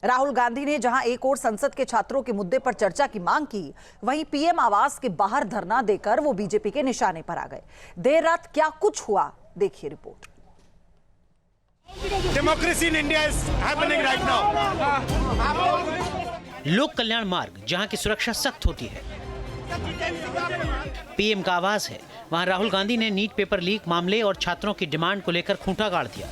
राहुल गांधी ने जहां एक ओर संसद के छात्रों के मुद्दे पर चर्चा की मांग की, वहीं पीएम आवास के बाहर धरना देकर वो बीजेपी के निशाने पर आ गए। देर रात क्या कुछ हुआ, देखिए report. Democracy in India is happening right now. लोक कल्याण मार्ग, जहां की सुरक्षा सख्त होती है, पीएम का आवास है, वहां राहुल गांधी ने नीट पेपर लीक मामले और छात्रों की डिमांड को लेकर खूंटा गाड़ दिया।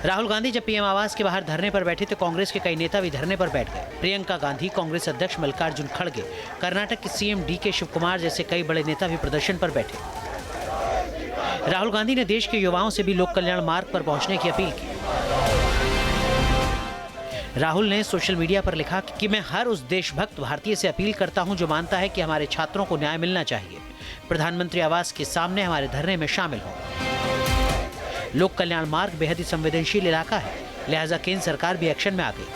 राहुल गांधी जब पीएम आवास के बाहर धरने पर बैठे तो कांग्रेस के कई नेता भी धरने पर बैठ गए। प्रियंका गांधी, कांग्रेस अध्यक्ष मल्लिकार्जुन खड़गे, कर्नाटक के सीएम डीके शिवकुमार जैसे कई बड़े नेता भी प्रदर्शन पर बैठे। राहुल गांधी ने देश के युवाओं से भी लोक कल्याण मार्ग पर पहुंचने की अपील की। राहुल ने सोशल मीडिया पर लिखा कि मैं हर उस देशभक्त भारतीय से अपील करता हूं जो मानता है कि हमारे छात्रों को न्याय मिलना चाहिए, प्रधानमंत्री आवास के सामने हमारे धरने में शामिल हो। लोक कल्याण मार्ग बेहद ही संवेदनशील इलाका है, लिहाजा केंद्र सरकार भी एक्शन में आ गई।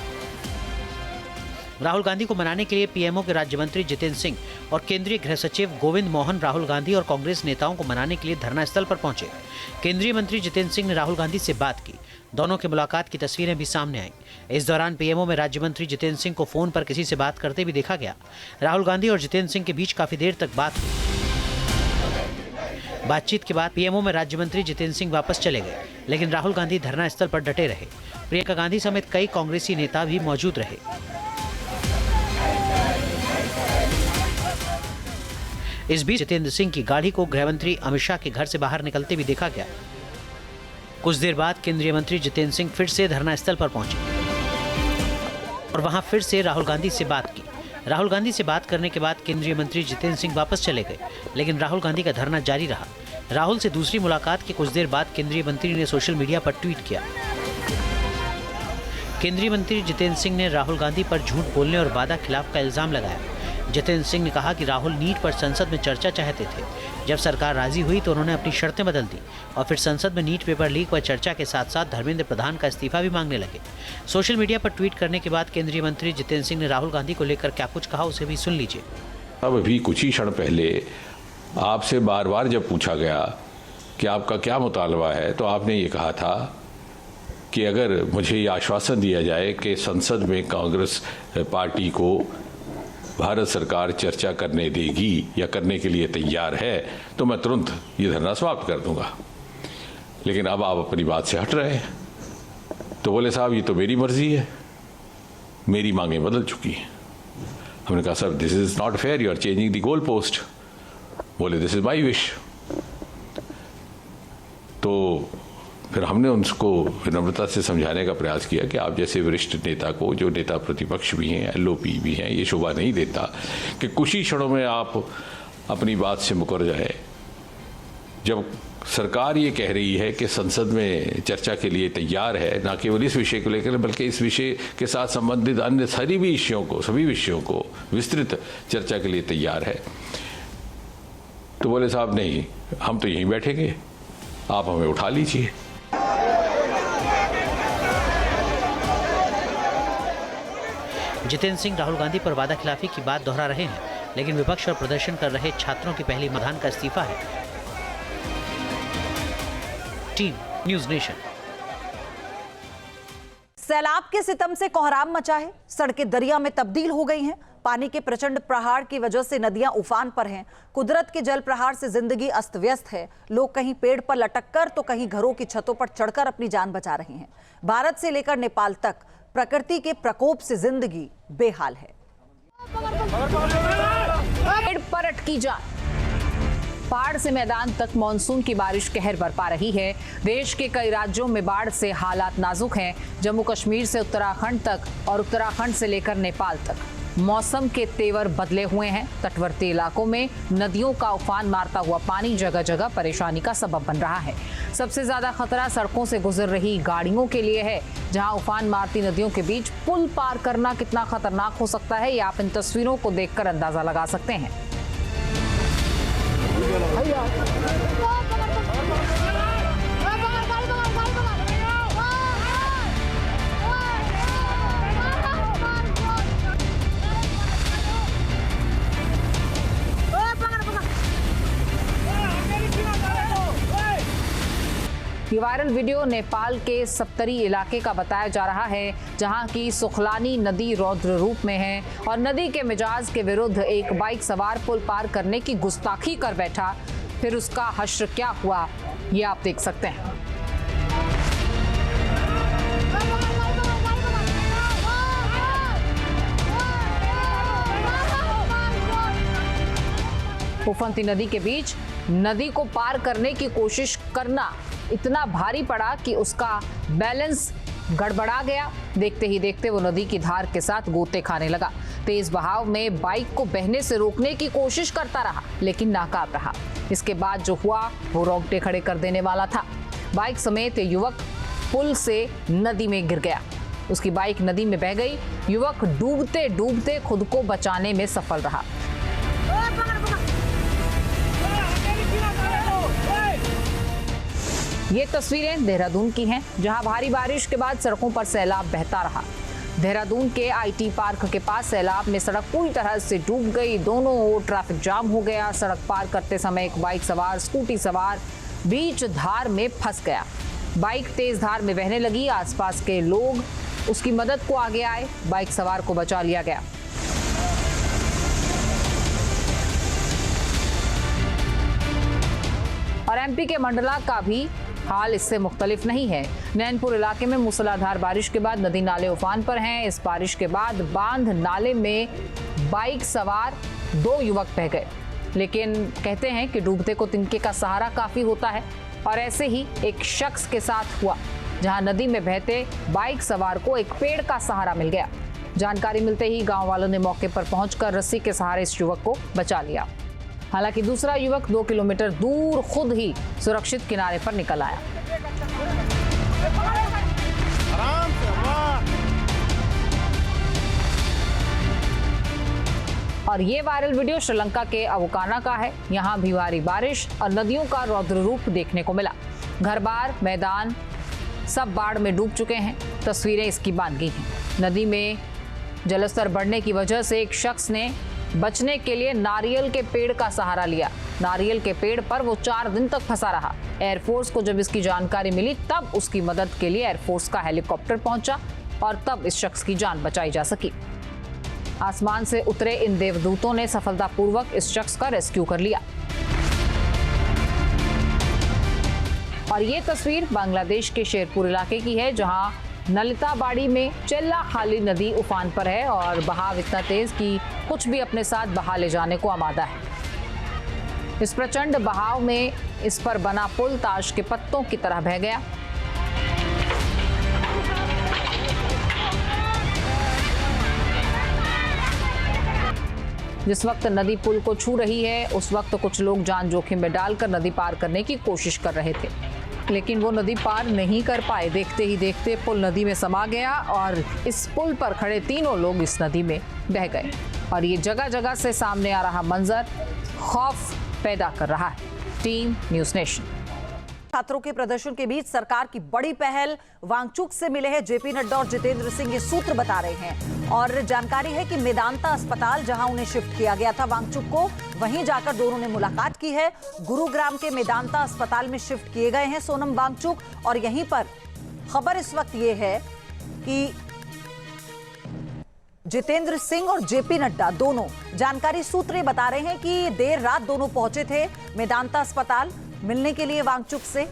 राहुल गांधी को मनाने के लिए पीएमओ के राज्य मंत्री जितेंद्र सिंह और केंद्रीय गृह सचिव गोविंद मोहन राहुल गांधी और कांग्रेस नेताओं को मनाने के लिए धरना स्थल पर पहुंचे। केंद्रीय मंत्री जितेंद्र सिंह ने राहुल गांधी से बात की। दोनों की मुलाकात की तस्वीरें भी सामने आई। इस दौरान पीएमओ में राज्य मंत्री जितेंद्र सिंह को फोन पर किसी से बात करते भी देखा गया। राहुल गांधी और जितेंद्र सिंह के बीच काफी देर तक बात हुई। बातचीत के बाद पीएमओ में राज्य मंत्री जितेंद्र सिंह वापस चले गए, लेकिन राहुल गांधी धरना स्थल पर डटे रहे। प्रियंका गांधी समेत कई कांग्रेसी नेता भी मौजूद रहे। इस बीच जितेंद्र सिंह की गाड़ी को गृह मंत्री अमित शाह के घर से बाहर निकलते भी देखा गया। कुछ देर बाद केंद्रीय मंत्री जितेंद्र सिंह फिर से धरना स्थल पर पहुंचे और वहां फिर से राहुल गांधी से बात की। राहुल गांधी से बात करने के बाद केंद्रीय मंत्री जितेंद्र सिंह वापस चले गए, लेकिन राहुल गांधी का धरना जारी रहा। राहुल से दूसरी मुलाकात के कुछ देर बाद केंद्रीय मंत्री ने सोशल मीडिया पर ट्वीट किया। केंद्रीय मंत्री जितेंद्र सिंह ने राहुल गांधी पर झूठ बोलने और वादा खिलाफ का इल्जाम लगाया। जितेंद्र सिंह ने कहा कि राहुल नीट पर संसद में चर्चा चाहते थे। जब सरकार राजी हुई तो उन्होंने अपनी शर्तें बदल दी और फिर संसद में नीट पेपर लीक पर चर्चा के साथ साथ धर्मेंद्र प्रधान का इस्तीफा भी मांगने लगे। सोशल मीडिया पर ट्वीट करने के बाद केंद्रीय मंत्री जितेंद्र सिंह ने राहुल गांधी को लेकर क्या कुछ कहा, उसे भी सुन लीजिए। अब अभी कुछ ही क्षण पहले आपसे बार बार जब पूछा गया कि आपका क्या मुतालबा है, तो आपने ये कहा था कि अगर मुझे ये आश्वासन दिया जाए कि संसद में कांग्रेस पार्टी को भारत सरकार चर्चा करने देगी या करने के लिए तैयार है, तो मैं तुरंत ये धरना समाप्त कर दूंगा। लेकिन अब आप अपनी बात से हट रहे हैं। तो बोले साहब ये तो मेरी मर्जी है, मेरी मांगें बदल चुकी हैं। हमने कहा sir this is not fair, you are changing the goal post. बोले दिस इज माई विश। तो फिर हमने उनको विनम्रता से समझाने का प्रयास किया कि आप जैसे वरिष्ठ नेता को, जो नेता प्रतिपक्ष भी हैं, एलओपी भी हैं, ये शोभा नहीं देता कि कुछ ही क्षणों में आप अपनी बात से मुकर जाए। जब सरकार ये कह रही है कि संसद में चर्चा के लिए तैयार है, ना केवल इस विषय को लेकर बल्कि इस विषय के साथ संबंधित अन्य सभी विषयों को विस्तृत चर्चा के लिए तैयार है, तो बोले साहब नहीं, हम तो यहीं बैठेंगे, आप हमें उठा लीजिए। जितेंद्र सिंह राहुल गांधी पर वादा खिलाफी की बात दोहरा रहे हैं, लेकिन विपक्ष और प्रदर्शन कर रहे छात्रों की पहली प्रधान का इस्तीफा है। Team news nation. सैलाब के सितम से कोहराम मचा है, सड़कें दरिया में तब्दील हो गई हैं। पानी के प्रचंड प्रहार की वजह से नदियां उफान पर हैं। कुदरत के जल प्रहार से जिंदगी अस्त व्यस्त है। लोग कहीं पेड़ पर लटककर तो कहीं घरों की छतों पर चढ़कर अपनी जान बचा रहे हैं। भारत से लेकर नेपाल तक प्रकृति के प्रकोप से जिंदगी बेहाल है। पेड़ पर अटकी जान, पहाड़ से मैदान तक मानसून की बारिश कहर बरपा रही है। देश के कई राज्यों में बाढ़ से हालात नाजुक हैं। जम्मू कश्मीर से उत्तराखंड तक और उत्तराखंड से लेकर नेपाल तक मौसम के तेवर बदले हुए हैं। तटवर्ती इलाकों में नदियों का उफान मारता हुआ पानी जगह जगह परेशानी का सबब बन रहा है। सबसे ज्यादा खतरा सड़कों से गुजर रही गाड़ियों के लिए है, जहां उफान मारती नदियों के बीच पुल पार करना कितना खतरनाक हो सकता है, ये आप इन तस्वीरों को देखकर अंदाजा लगा सकते हैं। ये वायरल वीडियो नेपाल के सप्तरी इलाके का बताया जा रहा है, जहां की सुखलानी नदी रौद्र रूप में है और नदी के मिजाज के विरुद्ध एक बाइक सवार पुल पार करने की गुस्ताखी कर बैठा। फिर उसका हश्र क्या हुआ, ये आप देख सकते हैं। उफनती नदी के बीच नदी को पार करने की कोशिश करना इतना भारी पड़ा कि उसका बैलेंस गड़बड़ा गया। देखते ही देखते वो नदी की धार के साथ गोते खाने लगा। तेज बहाव में बाइक को बहने से रोकने की कोशिश करता रहा, लेकिन नाकाम रहा। इसके बाद जो हुआ वो रोंगटे खड़े कर देने वाला था। बाइक समेत युवक पुल से नदी में गिर गया। उसकी बाइक नदी में बह गई। युवक डूबते डूबते खुद को बचाने में सफल रहा। ये तस्वीरें देहरादून की हैं, जहां भारी बारिश के बाद सड़कों पर सैलाब बहता रहा। देहरादून के आईटी पार्क के पास सैलाब में सड़क पूरी तरह से डूब गई। दोनों ओर ट्रैफिक जाम हो गया। सड़क पार करते समय एक बाइक सवार स्कूटी सवार बीच धार में फंस गया। बाइक तेज धार में बहने लगी। आसपास के लोग उसकी मदद को आगे आए। बाइक सवार को बचा लिया गया। और एमपी के मंडला का भी हाल इससे मुख्तलिफ नहीं है। नैनपुर इलाके में मूसलाधार बारिश के बाद नदी नाले उफान पर हैं। इस बारिश के बाद बांध नाले में बाइक सवार 2 युवक बह गए, लेकिन कहते हैं कि डूबते को तिनके का सहारा काफी होता है। और ऐसे ही एक शख्स के साथ हुआ, जहां नदी में बहते बाइक सवार को एक पेड़ का सहारा मिल गया। जानकारी मिलते ही गांव वालों ने मौके पर पहुंचकर रस्सी के सहारे इस युवक को बचा लिया। हालांकि दूसरा युवक 2 किलोमीटर दूर खुद ही सुरक्षित किनारे पर निकल आया। और ये वायरल वीडियो श्रीलंका के अवकाना का है। यहाँ भी भारी बारिश और नदियों का रौद्र रूप देखने को मिला। घर बार मैदान सब बाढ़ में डूब चुके हैं। तस्वीरें इसकी बांध गई हैं। नदी में जलस्तर बढ़ने की वजह से एक शख्स ने बचने के लिए नारियल के पेड़ का सहारा लिया। नारियल के पेड़ पर वो 4 दिन तक फंसा रहा। एयरफोर्स को जब इसकी जानकारी मिली, तब उसकी मदद के लिए एयरफोर्स का हेलीकॉप्टर पहुंचा और तब इस शख्स की जान बचाई जा सकी। आसमान से उतरे इन देवदूतों ने सफलतापूर्वक इस शख्स का रेस्क्यू कर लिया। और ये तस्वीर बांग्लादेश के शेरपुर इलाके की है, जहां नलिताबाड़ी में चेल्ला खाली नदी उफान पर है और बहाव इतना तेज कि कुछ भी अपने साथ बहा ले जाने को आमादा है। इस प्रचंड बहाव में इस पर बना पुल ताश के पत्तों की तरह बह गया। जिस वक्त नदी पुल को छू रही है, उस वक्त कुछ लोग जान जोखिम में डालकर नदी पार करने की कोशिश कर रहे थे, लेकिन वो नदी पार नहीं कर पाए। देखते ही देखते पुल नदी में समा गया और इस पुल पर खड़े तीनों लोग इस नदी में बह गए। और ये जगह जगह से सामने आ रहा मंजर खौफ पैदा कर रहा है। Team news nation. छात्रों के प्रदर्शन के बीच सरकार की बड़ी पहल। वांगचुक से मिले हैं जेपी नड्डा और जितेंद्र सिंह। ये सूत्र बता रहे हैं और जानकारी है कि मेदांता अस्पताल, जहां उन्हें शिफ्ट किया गया था वांगचुक को, वहीं जाकर दोनों ने मुलाकात की है। गुरुग्राम के मेदांता अस्पताल में शिफ्ट किए गए हैं सोनम वांगचुक। और यहीं पर खबर इस वक्त ये है कि जितेंद्र सिंह और जेपी नड्डा दोनों, जानकारी सूत्र बता रहे हैं कि देर रात दोनों पहुंचे थे मेदांता अस्पताल मिलने के लिए वांगचुक से।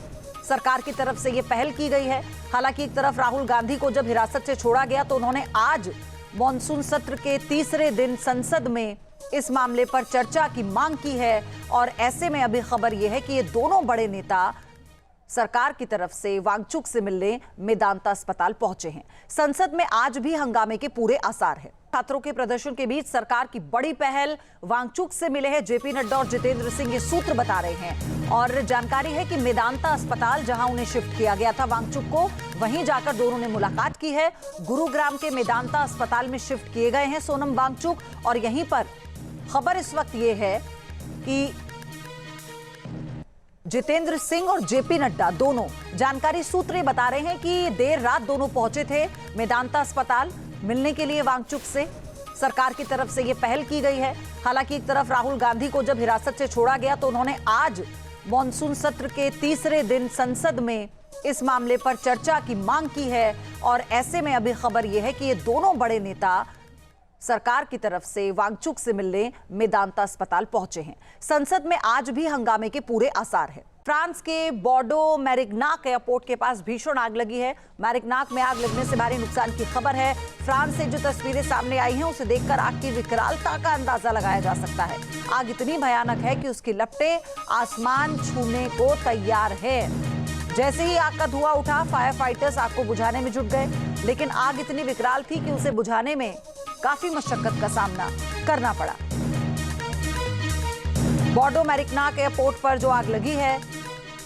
सरकार की तरफ से यह पहल की गई है। हालांकि एक तरफ राहुल गांधी को जब हिरासत से छोड़ा गया तो उन्होंने आज मॉनसून सत्र के तीसरे दिन संसद में इस मामले पर चर्चा की मांग की है। और ऐसे में अभी खबर यह है कि ये दोनों बड़े नेता सरकार की तरफ से वांगचुक से मिलने मेदांता अस्पताल पहुंचे हैं। संसद में आज भी हंगामे के पूरे आसार हैं। छात्रों के प्रदर्शन के बीच सरकार की बड़ी पहल। वांगचुक से मिले हैं जेपी नड्डा और जितेंद्र सिंह। ये सूत्र बता रहे हैं और जानकारी है कि मेदांता अस्पताल, जहां उन्हें शिफ्ट किया गया था वांगचुक को, वहीं जाकर दोनों ने मुलाकात की है। गुरुग्राम के मेदांता अस्पताल में शिफ्ट किए गए हैं सोनम वांगचुक। और यहीं पर खबर इस वक्त ये है कि जितेंद्र सिंह और जेपी नड्डा दोनों, जानकारी सूत्र बता रहे हैं कि देर रात दोनों पहुंचे थे मेदांता अस्पताल मिलने के लिए वांगचुक से। सरकार की तरफ से यह पहल की गई है। हालांकि एक तरफ राहुल गांधी को जब हिरासत से छोड़ा गया तो उन्होंने आज मॉनसून सत्र के तीसरे दिन संसद में इस मामले पर चर्चा की मांग की है और ऐसे में अभी खबर यह है कि ये दोनों बड़े नेता सरकार की तरफ से वांगचुक से मिलने मेदांता अस्पताल पहुंचे हैं। संसद में आज भी हंगामे के पूरे आसार हैं। फ्रांस के बॉर्डो मैरिग्नाक एयरपोर्ट के पास भीषण आग लगी है। मैरिग्नाक में आग लगने से भारी नुकसान की खबर है। फ्रांस से जो तस्वीरें सामने आई हैं उसे देखकर आग की विकरालता का अंदाजा लगाया जा सकता है। आग इतनी भयानक है कि उसकी लपटें आसमान छूने को तैयार है। जैसे ही आग का धुआं उठा, फायर फाइटर्स आग को बुझाने में जुट गए, लेकिन आग इतनी विकराल थी कि उसे बुझाने में काफी मशक्कत का सामना करना पड़ा। बॉर्डो मैरिग्नाक एयरपोर्ट पर जो आग लगी है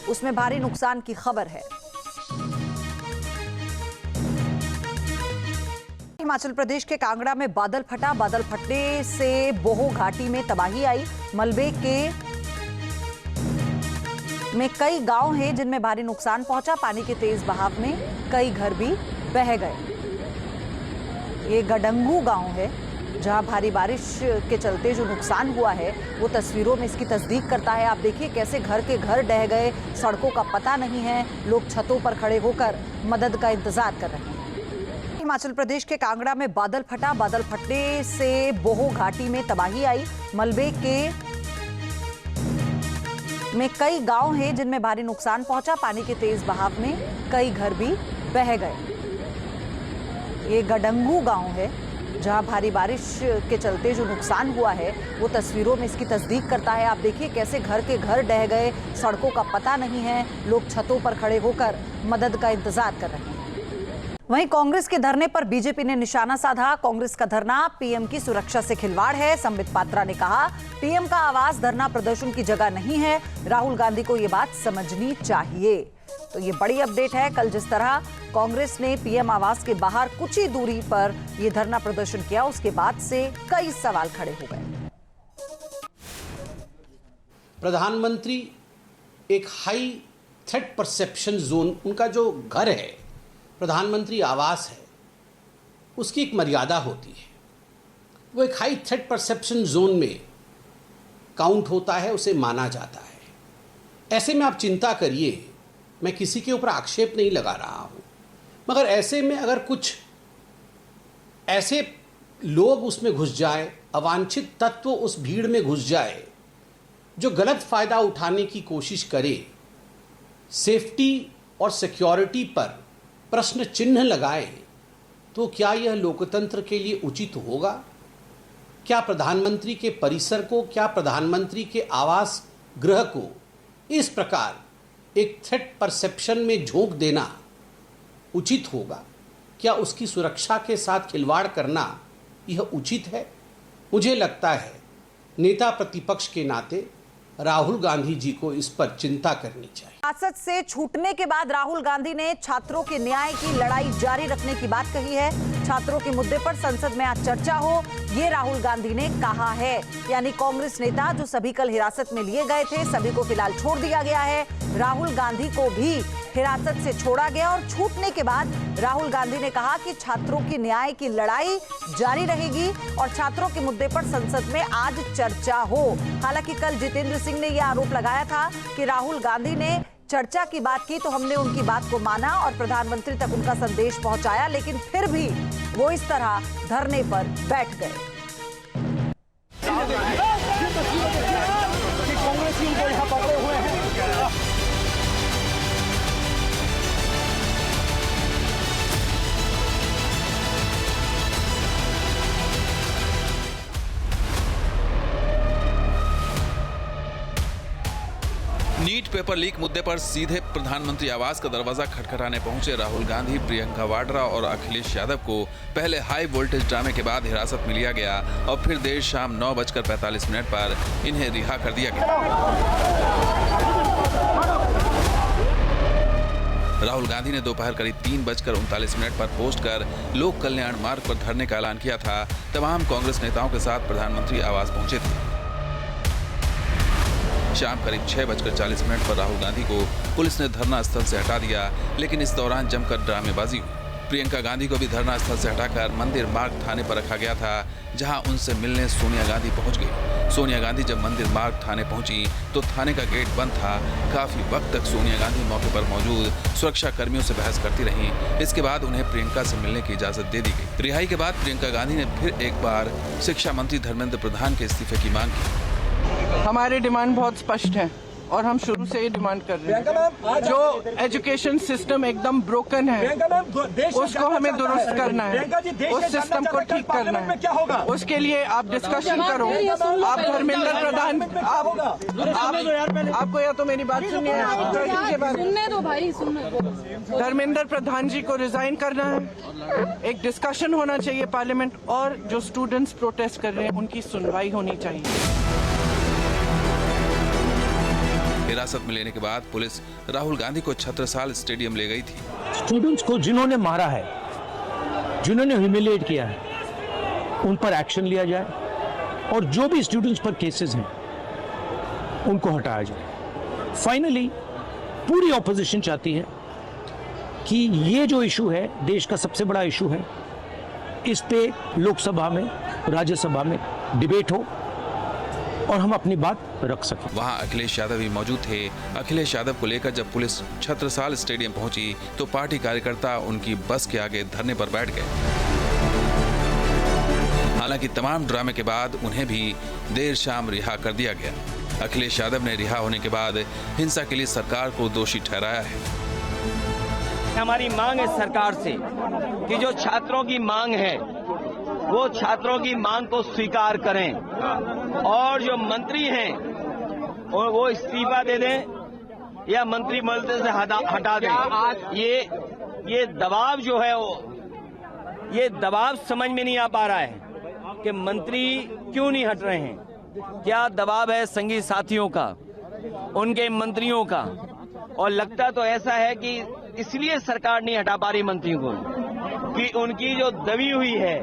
उसमें भारी नुकसान की खबर है। हिमाचल प्रदेश के कांगड़ा में बादल फटा। बादल फटने से बोहो घाटी में तबाही आई। मलबे में कई गांव हैं जिनमें भारी नुकसान पहुंचा। पानी के तेज बहाव में कई घर भी बह गए। ये गडंगू गांव है जहां भारी बारिश के चलते जो नुकसान हुआ है वो तस्वीरों में इसकी तस्दीक करता है। आप देखिए कैसे घर के घर ढह गए, सड़कों का पता नहीं है, लोग छतों पर खड़े होकर मदद का इंतजार कर रहे हैं। हिमाचल प्रदेश के कांगड़ा में बादल फटा। बादल फटने से बोहो घाटी में तबाही आई। मलबे में कई गांव हैं जिनमें भारी नुकसान पहुंचा। पानी के तेज बहाव में कई घर भी बह गए। ये गडंगू गांव है जहां भारी बारिश के चलते जो नुकसान हुआ है वो तस्वीरों में इसकी तस्दीक करता है। आप देखिए कैसे घर के घर ढह गए, सड़कों का पता नहीं है, लोग छतों पर खड़े होकर मदद का इंतजार कर रहे हैं। वहीं कांग्रेस के धरने पर बीजेपी ने निशाना साधा। कांग्रेस का धरना पीएम की सुरक्षा से खिलवाड़ है। संबित पात्रा ने कहा, पीएम का आवास धरना प्रदर्शन की जगह नहीं है। राहुल गांधी को ये बात समझनी चाहिए। तो ये बड़ी अपडेट है। कल जिस तरह कांग्रेस ने पीएम आवास के बाहर कुछ ही दूरी पर ये धरना प्रदर्शन किया, उसके बाद से कई सवाल खड़े हो गए। प्रधानमंत्री एक हाई थ्रेट परसेप्शन जोन, उनका जो घर है, प्रधानमंत्री आवास है, उसकी एक मर्यादा होती है। वो एक हाई थ्रेट परसेप्शन जोन में काउंट होता है, उसे माना जाता है। ऐसे में आप चिंता करिए, मैं किसी के ऊपर आक्षेप नहीं लगा रहा हूँ, मगर ऐसे में अगर कुछ ऐसे लोग उसमें घुस जाए, अवांछित तत्व उस भीड़ में घुस जाए जो गलत फायदा उठाने की कोशिश करे, सेफ्टी और सिक्योरिटी पर प्रश्न चिन्ह लगाए, तो क्या यह लोकतंत्र के लिए उचित होगा? क्या प्रधानमंत्री के परिसर को, क्या प्रधानमंत्री के आवास गृह को इस प्रकार एक थ्रेट परसेप्शन में झोंक देना उचित होगा? क्या उसकी सुरक्षा के साथ खिलवाड़ करना यह उचित है? मुझे लगता है नेता प्रतिपक्ष के नाते राहुल गांधी जी को इस पर चिंता करनी चाहिए। हिरासत से छूटने के बाद राहुल गांधी ने छात्रों के न्याय की लड़ाई जारी रखने की बात कही है। छात्रों के मुद्दे पर संसद में आज चर्चा हो, ये राहुल गांधी ने कहा है। यानी कांग्रेस नेता जो सभी कल हिरासत में लिए गए थे, सभी को फिलहाल छोड़ दिया गया है। राहुल गांधी को भी हिरासत से छोड़ा गया और छूटने के बाद राहुल गांधी ने कहा कि छात्रों की न्याय की लड़ाई जारी रहेगी और छात्रों के मुद्दे पर संसद में आज चर्चा हो। हालांकि कल जितेंद्र सिंह ने यह आरोप लगाया था कि राहुल गांधी ने चर्चा की बात की तो हमने उनकी बात को माना और प्रधानमंत्री तक उनका संदेश पहुंचाया, लेकिन फिर भी वो इस तरह धरने पर बैठ गए। नीट पेपर लीक मुद्दे पर सीधे प्रधानमंत्री आवास का दरवाजा खटखटाने पहुंचे राहुल गांधी, प्रियंका वाड्रा और अखिलेश यादव को पहले हाई वोल्टेज ड्रामे के बाद हिरासत में लिया गया और फिर देर शाम 9:45 पर इन्हें रिहा कर दिया गया। राहुल गांधी ने दोपहर करीब 3:39 पर पोस्ट कर लोक कल्याण मार्ग पर धरने का ऐलान किया था। तमाम कांग्रेस नेताओं के साथ प्रधानमंत्री आवास पहुंचे थे। शाम करीब 6:40 पर राहुल गांधी को पुलिस ने धरना स्थल से हटा दिया, लेकिन इस दौरान जमकर ड्रामेबाजी हुई। प्रियंका गांधी को भी धरना स्थल से हटाकर मंदिर मार्ग थाने पर रखा गया था, जहां उनसे मिलने सोनिया गांधी पहुंच गई। सोनिया गांधी जब मंदिर मार्ग थाने पहुंची तो थाने का गेट बंद था। काफी वक्त तक सोनिया गांधी मौके पर मौजूद सुरक्षा कर्मियों से बहस करती रहीं। इसके बाद उन्हें प्रियंका से मिलने की इजाजत दे दी गई। रिहाई के बाद प्रियंका गांधी ने फिर एक बार शिक्षा मंत्री धर्मेंद्र प्रधान के इस्तीफे की मांग की। हमारी डिमांड बहुत स्पष्ट है और हम शुरू से ही डिमांड कर रहे हैं। जो एजुकेशन सिस्टम एकदम ब्रोकन है उसको हमें दुरुस्त करना है, उस सिस्टम को ठीक करना है। उसके लिए आप डिस्कशन करो। आप धर्मेंद्र प्रधान, आपको या तो मेरी बात सुनिए, सुनने दो भाई, सुनने दो। धर्मेंद्र प्रधान जी को रिजाइन करना है, एक डिस्कशन होना चाहिए पार्लियामेंट, और जो स्टूडेंट्स प्रोटेस्ट कर रहे हैं उनकी सुनवाई होनी चाहिए। हिरासत में लेने के बाद पुलिस राहुल गांधी को छत्रसाल स्टेडियम ले गई थी। स्टूडेंट्स को जिन्होंने मारा है, जिन्होंने ह्यूमिलिएट किया है, उन पर एक्शन लिया जाए और जो भी स्टूडेंट्स पर केसेस हैं उनको हटाया जाए। फाइनली पूरी ऑपोजिशन चाहती है कि ये जो इशू है देश का सबसे बड़ा इशू है, इस पे लोकसभा में, राज्यसभा में डिबेट हो और हम अपनी बात रख सकें। वहां अखिलेश यादव भी मौजूद थे। अखिलेश यादव को लेकर जब पुलिस छत्रसाल स्टेडियम पहुंची तो पार्टी कार्यकर्ता उनकी बस के आगे धरने पर बैठ गए। हालांकि तमाम ड्रामे के बाद उन्हें भी देर शाम रिहा कर दिया गया। अखिलेश यादव ने रिहा होने के बाद हिंसा के लिए सरकार को दोषी ठहराया है। हमारी मांग है सरकार से कि जो छात्रों की मांग है वो छात्रों की मांग को स्वीकार करें और जो मंत्री हैं वो इस्तीफा दे दें या मंत्रिमंडल से हटा दें। ये दबाव जो है ये दबाव समझ में नहीं आ पा रहा है कि मंत्री क्यों नहीं हट रहे हैं। क्या दबाव है संगी साथियों का, उनके मंत्रियों का, और लगता तो ऐसा है कि इसलिए सरकार नहीं हटा पा रही मंत्रियों को कि उनकी जो दबी हुई है,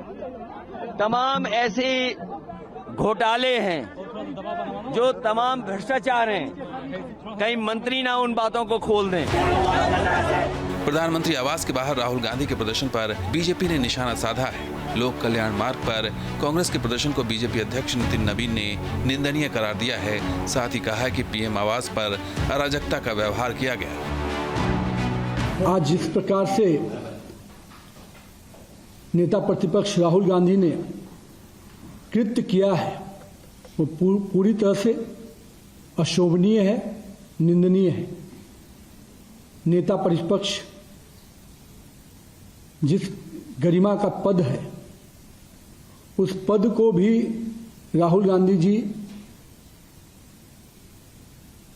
तमाम ऐसे घोटाले हैं, जो तमाम भ्रष्टाचार हैं, कहीं मंत्री ना उन बातों को खोल दें। प्रधानमंत्री आवास के बाहर राहुल गांधी के प्रदर्शन पर बीजेपी ने निशाना साधा है। लोक कल्याण मार्ग पर कांग्रेस के प्रदर्शन को बीजेपी अध्यक्ष नितिन नवीन ने निंदनीय करार दिया है। साथ ही कहा है कि पीएम आवास पर अराजकता का व्यवहार किया गया। आज जिस प्रकार से नेता प्रतिपक्ष राहुल गांधी ने कृत्य किया है वो पूरी तरह से अशोभनीय है, निंदनीय है। नेता प्रतिपक्ष जिस गरिमा का पद है उस पद को भी राहुल गांधी जी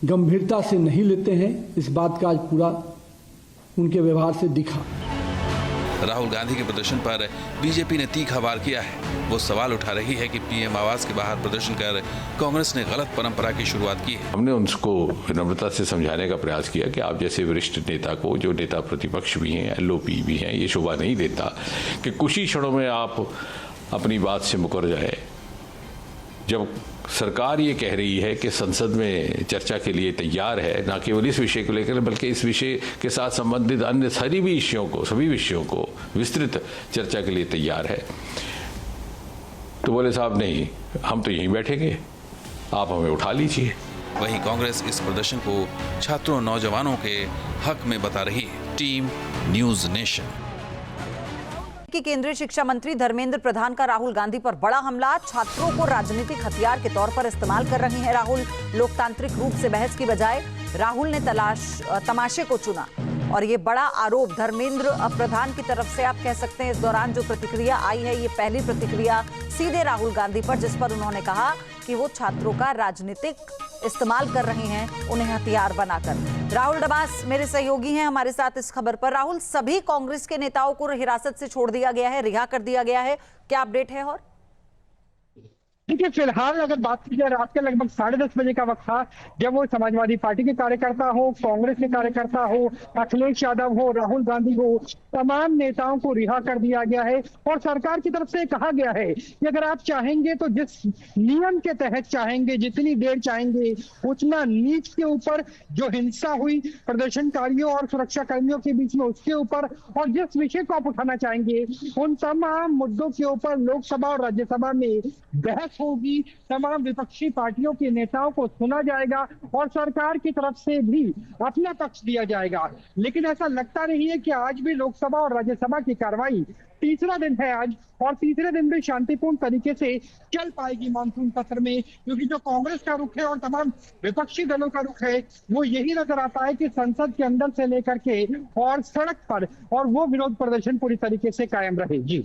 गंभीरता से नहीं लेते हैं। इस बात का आज पूरा उनके व्यवहार से दिखा। राहुल गांधी के प्रदर्शन पर बीजेपी ने तीखा वार किया है। वो सवाल उठा रही है कि पीएम आवास के बाहर प्रदर्शन कर कांग्रेस ने गलत परंपरा की शुरुआत की है। हमने उनको विनम्रता से समझाने का प्रयास किया कि आप जैसे वरिष्ठ नेता को, जो नेता प्रतिपक्ष भी हैं, एलओपी भी हैं, ये शोभा नहीं देता कि कुछ ही क्षणों में आप अपनी बात से मुकर जाए। जब सरकार ये कह रही है कि संसद में चर्चा के लिए तैयार है, न केवल इस विषय को लेकर बल्कि इस विषय के साथ संबंधित अन्य सभी विषयों को विस्तृत चर्चा के लिए तैयार है, तो बोले साहब नहीं, हम तो यहीं बैठेंगे, आप हमें उठा लीजिए। वहीं कांग्रेस इस प्रदर्शन को छात्रों नौजवानों के हक में बता रही है। Team news nation. कि केंद्रीय शिक्षा मंत्री धर्मेंद्र प्रधान का राहुल गांधी पर बड़ा हमला। छात्रों को राजनीतिक हथियार के तौर पर इस्तेमाल कर रहे हैं राहुल। लोकतांत्रिक रूप से बहस की बजाय राहुल ने तमाशे को चुना और ये बड़ा आरोप धर्मेंद्र प्रधान की तरफ से आप कह सकते हैं। इस दौरान जो प्रतिक्रिया आई है ये पहली प्रतिक्रिया सीधे राहुल गांधी पर, जिस पर उन्होंने कहा कि वो छात्रों का राजनीतिक इस्तेमाल कर रहे हैं, उन्हें हथियार बनाकर। राहुल डबास मेरे सहयोगी हैं हमारे साथ इस खबर पर। राहुल, सभी कांग्रेस के नेताओं को हिरासत से छोड़ दिया गया है, रिहा कर दिया गया है, क्या अपडेट है? और देखिए, फिलहाल अगर बात की जाए, रात के लगभग 10:30 बजे का वक्त था जब वो समाजवादी पार्टी के कार्यकर्ता हो, कांग्रेस के कार्यकर्ता हो, अखिलेश यादव हो, राहुल गांधी हो, तमाम नेताओं को रिहा कर दिया गया है और सरकार की तरफ से कहा गया है कि अगर आप चाहेंगे तो जिस नियम के तहत चाहेंगे, जितनी देर चाहेंगे, उतना नीच के ऊपर जो हिंसा हुई प्रदर्शनकारियों और सुरक्षा कर्मियों के बीच में, उसके ऊपर, और जिस विषय को आप उठाना चाहेंगे, उन तमाम मुद्दों के ऊपर लोकसभा और राज्यसभा में बहस होगी। तमाम विपक्षी पार्टियों के नेताओं को सुना जाएगा और सरकार की तरफ से भी अपना पक्ष दिया जाएगा। लेकिन ऐसा लगता नहीं है कि आज भी लोकसभा और राज्यसभा की कार्रवाई, तीसरा दिन है आज, और तीसरे दिन भी शांतिपूर्ण तरीके से चल पाएगी मानसून सत्र में, क्योंकि जो कांग्रेस का रुख है और तमाम विपक्षी दलों का रुख है वो यही नजर आता है कि संसद के अंदर से लेकर के और सड़क पर और वो विरोध प्रदर्शन पूरी तरीके से कायम रहे। जी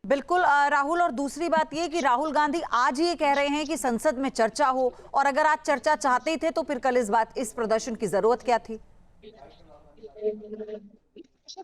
बिल्कुल राहुल, और दूसरी बात ये कि राहुल गांधी आज ये कह रहे हैं कि संसद में चर्चा हो, और अगर आज चर्चा चाहते ही थे तो फिर कल इस प्रदर्शन की जरूरत क्या थी?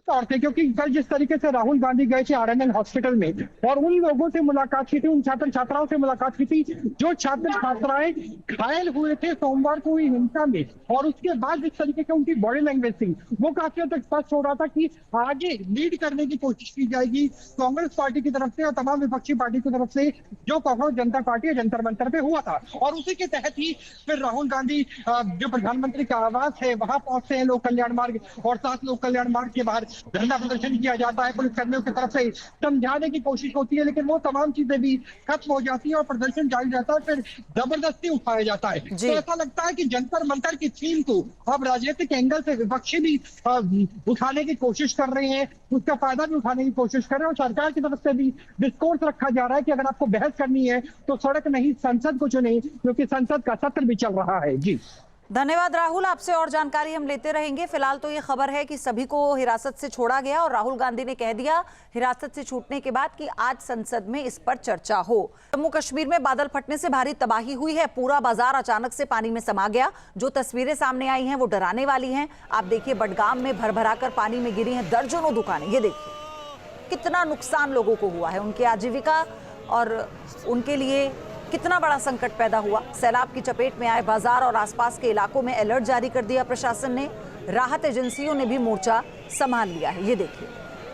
तौर पे, क्योंकि कल जिस तरीके से राहुल गांधी गए थे आरएनएल हॉस्पिटल में और उन लोगों से मुलाकात की थी, उन छात्र छात्राओं से मुलाकात की थी जो छात्र छात्राएं घायल हुए थे सोमवार को हुई हिंसा में, और उसके बाद जिस तरीके से उनकी बॉडी लैंग्वेज थी वो काफी हद तक स्पष्ट हो रहा था कि आगे लीड करने की कोशिश की जाएगी कांग्रेस पार्टी की तरफ से और तमाम विपक्षी पार्टी की तरफ से, जो कांग्रेस जनता पार्टी जंतर मंतर पे हुआ था। और उसी के तहत ही फिर राहुल गांधी जो प्रधानमंत्री का आवास है वहां पहुंचते हैं लोक कल्याण मार्ग, और साथ लोक कल्याण मार्ग के बाहर धरना प्रदर्शन किया जाता है। पुलिस कर्मियों की तरफ से समझाने की कोशिश होती है, लेकिन वो तमाम चीजें भी खत्म हो जाती है और प्रदर्शन जारी रहता है, फिर जबरदस्ती उठाया जाता है। तो ऐसा लगता है कि जंतर मंतर की थीम को अब राजनीतिक एंगल से विपक्षी भी उठाने की कोशिश कर रहे हैं, उसका फायदा भी उठाने की कोशिश कर रहे हैं, और सरकार की तरफ से भी डिस्कोर्स रखा जा रहा है कि अगर आपको बहस करनी है तो सड़क नहीं संसद को चुने, क्योंकि संसद का सत्र भी चल रहा है। जी धन्यवाद राहुल, आपसे और जानकारी हम लेते रहेंगे। फिलहाल तो ये खबर है कि सभी को हिरासत से छोड़ा गया और राहुल गांधी ने कह दिया हिरासत से छूटने के बाद कि आज संसद में इस पर चर्चा हो। जम्मू कश्मीर में बादल फटने से भारी तबाही हुई है, पूरा बाजार अचानक से पानी में समा गया। जो तस्वीरें सामने आई हैं वो डराने वाली हैं। आप देखिए, बडगाम में भर-भराकर पानी में गिरी हैं दर्जनों दुकानें। ये देखिए कितना नुकसान लोगों को हुआ है, उनकी आजीविका और उनके लिए कितना बड़ा संकट पैदा हुआ। सैलाब की चपेट में आए बाजार और आसपास के इलाकों में अलर्ट जारी कर दिया प्रशासन ने। राहत एजेंसियों ने भी मोर्चा संभाल लिया है। ये देखिए,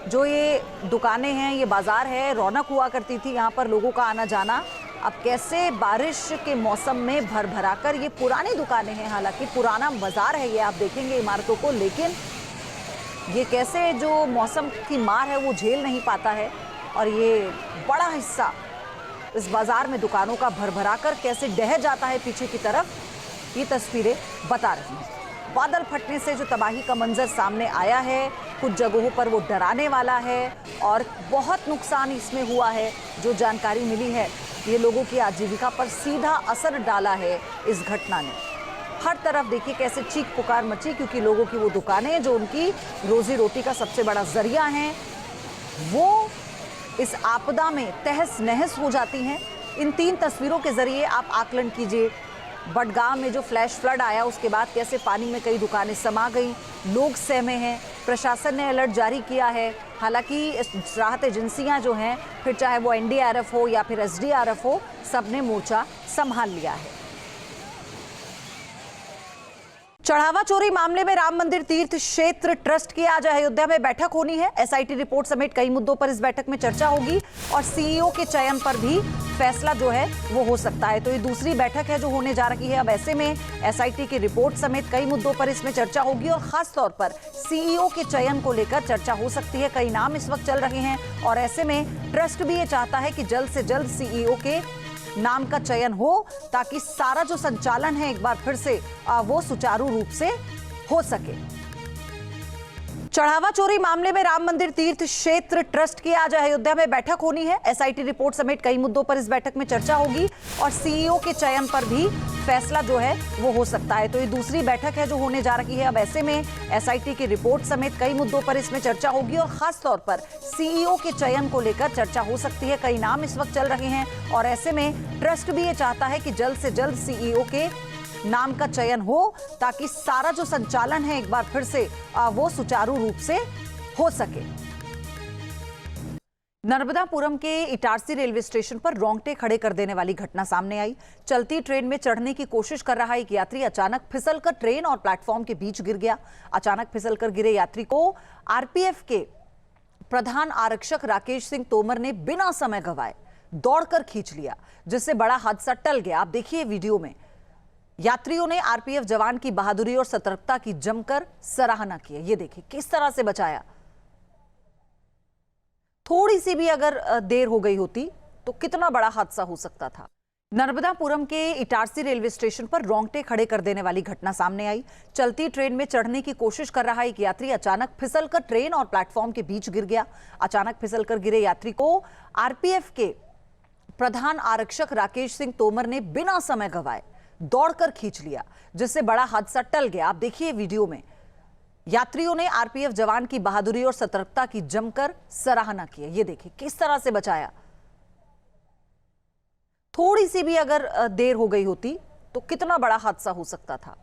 जो ये दुकानें हैं, ये बाजार है, रौनक हुआ करती थी यहाँ पर लोगों का आना जाना। अब कैसे बारिश के मौसम में भर भराकर ये पुरानी दुकानें हैं, हालांकि पुराना बाजार है ये, आप देखेंगे इमारतों को, लेकिन ये कैसे जो मौसम की मार है वो झेल नहीं पाता है, और ये बड़ा हिस्सा इस बाजार में दुकानों का भर-भराकर कैसे ढह जाता है पीछे की तरफ, ये तस्वीरें बता रही हैं। बादल फटने से जो तबाही का मंजर सामने आया है, कुछ जगहों पर वो डराने वाला है और बहुत नुकसान इसमें हुआ है। जो जानकारी मिली है, ये लोगों की आजीविका पर सीधा असर डाला है इस घटना ने। हर तरफ देखिए कैसे चीख पुकार मची, क्योंकि लोगों की वो दुकानें जो उनकी रोजी रोटी का सबसे बड़ा जरिया हैं, वो इस आपदा में तहस नहस हो जाती हैं। इन 3 तस्वीरों के जरिए आप आकलन कीजिए। बडगाम में जो फ्लैश फ्लड आया उसके बाद कैसे पानी में कई दुकानें समा गई, लोग सहमे हैं। प्रशासन ने अलर्ट जारी किया है। हालांकि राहत एजेंसियां जो हैं, फिर चाहे वो एनडीआरएफ हो या फिर एसडीआरएफ हो, सबने मोर्चा संभाल लिया है। चढ़ावा चोरी मामले में राम मंदिर तीर्थ क्षेत्र ट्रस्ट की आज अयोध्या में बैठक होनी है। एसआईटी रिपोर्ट समेत कई मुद्दों पर इस बैठक में चर्चा होगी और सीईओ के चयन पर भी फैसला जो है वो हो सकता है। तो ये दूसरी बैठक है जो होने जा रही है। अब ऐसे में एसआईटी की रिपोर्ट समेत कई मुद्दों पर इसमें चर्चा होगी और खास तौर पर सीईओ के चयन को लेकर चर्चा हो सकती है। कई नाम इस वक्त चल रहे हैं और ऐसे में ट्रस्ट भी ये चाहता है कि जल्द से जल्द सीईओ के नाम का चयन हो, ताकि सारा जो संचालन है एक बार फिर से वो सुचारू रूप से हो सके। चढ़ावा चोरी मामले में राम मंदिर तीर्थ क्षेत्र ट्रस्ट की आज अयोध्या में बैठक होनी है। एसआईटी रिपोर्ट समेत कई मुद्दों पर इस बैठक में चर्चा होगी और सीईओ के चयन पर भी फैसला जो है वो हो सकता है। तो ये दूसरी बैठक है जो होने जा रही है। अब ऐसे में एसआईटी की रिपोर्ट समेत कई मुद्दों पर इसमें चर्चा होगी और खास तौर पर सीईओ के चयन को लेकर चर्चा हो सकती है। कई नाम इस वक्त चल रहे हैं और ऐसे में ट्रस्ट भी ये चाहता है कि जल्द से जल्द सीईओ के नाम का चयन हो, ताकि सारा जो संचालन है एक बार फिर से वो सुचारू रूप से हो सके। नर्मदापुरम के इटारसी रेलवे स्टेशन पर रोंगटे खड़े कर देने वाली घटना सामने आई। चलती ट्रेन में चढ़ने की कोशिश कर रहा एक यात्री अचानक फिसलकर ट्रेन और प्लेटफॉर्म के बीच गिर गया। अचानक फिसलकर गिरे यात्री को आरपीएफ के प्रधान आरक्षक राकेश सिंह तोमर ने बिना समय गंवाए दौड़कर खींच लिया, जिससे बड़ा हादसा टल गया। आप देखिए वीडियो में यात्रियों ने आरपीएफ जवान की बहादुरी और सतर्कता की जमकर सराहना की। ये देखिए किस तरह से बचाया। थोड़ी सी भी अगर देर हो गई होती तो कितना बड़ा हादसा हो सकता था। नर्मदापुरम के इटारसी रेलवे स्टेशन पर रोंगटे खड़े कर देने वाली घटना सामने आई। चलती ट्रेन में चढ़ने की कोशिश कर रहा एक यात्री अचानक फिसलकर ट्रेन और प्लेटफॉर्म के बीच गिर गया। अचानक फिसलकर गिरे यात्री को आरपीएफ के प्रधान आरक्षक राकेश सिंह तोमर ने बिना समय गंवाए दौड़कर खींच लिया, जिससे बड़ा हादसा टल गया। आप देखिए वीडियो में यात्रियों ने आरपीएफ जवान की बहादुरी और सतर्कता की जमकर सराहना की। ये देखिए किस तरह से बचाया। थोड़ी सी भी अगर देर हो गई होती तो कितना बड़ा हादसा हो सकता था।